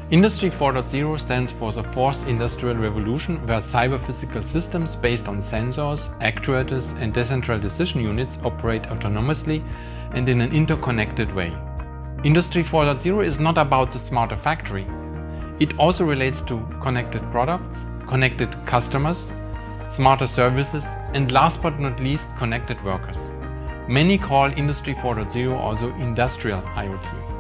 Industry 4.0 stands for the fourth industrial revolution, where cyber-physical systems based on sensors, actuators and decentralized decision units operate autonomously and in an interconnected way. Industry 4.0 is not about the smarter factory. It also relates to connected products, connected customers, smarter services, and last but not least, connected workers. Many call Industry 4.0 also industrial IoT.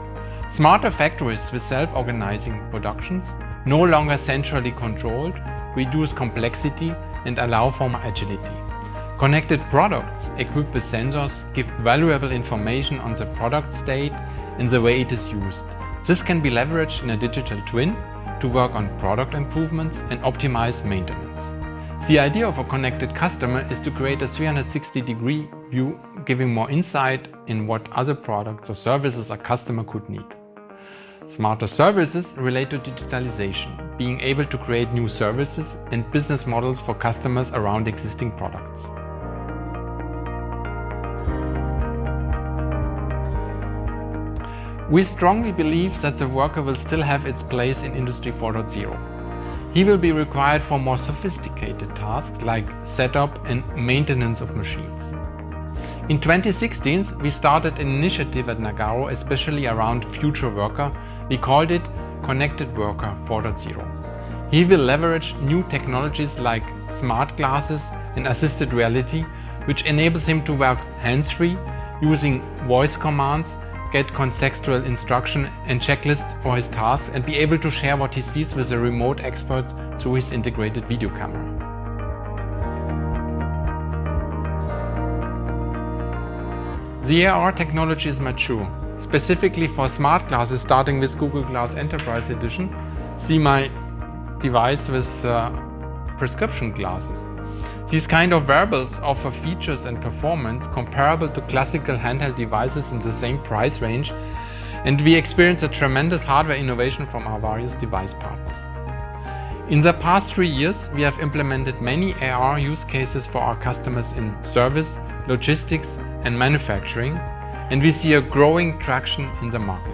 Smarter factories with self-organizing productions, no longer centrally controlled, reduce complexity and allow for more agility. Connected products equipped with sensors give valuable information on the product state and the way it is used. This can be leveraged in a digital twin to work on product improvements and optimize maintenance. The idea of a connected customer is to create a 360-degree view, giving more insight in what other products or services a customer could need. Smarter services relate to digitalization, being able to create new services and business models for customers around existing products. We strongly believe that the worker will still have its place in Industry 4.0. He will be required for more sophisticated tasks like setup and maintenance of machines. In 2016, we started an initiative at Nagarro, especially around future worker. We called it Connected Worker 4.0. He will leverage new technologies like smart glasses and assisted reality, which enables him to work hands-free, using voice commands, get contextual instruction and checklists for his tasks, and be able to share what he sees with a remote expert through his integrated video camera. The AR technology is mature, specifically for smart glasses, starting with Google Glass Enterprise Edition. See my device with prescription glasses. These kind of wearables offer features and performance comparable to classical handheld devices in the same price range, and we experience a tremendous hardware innovation from our various device partners. In the past 3 years, we have implemented many AR use cases for our customers in service, logistics and manufacturing, and we see a growing traction in the market.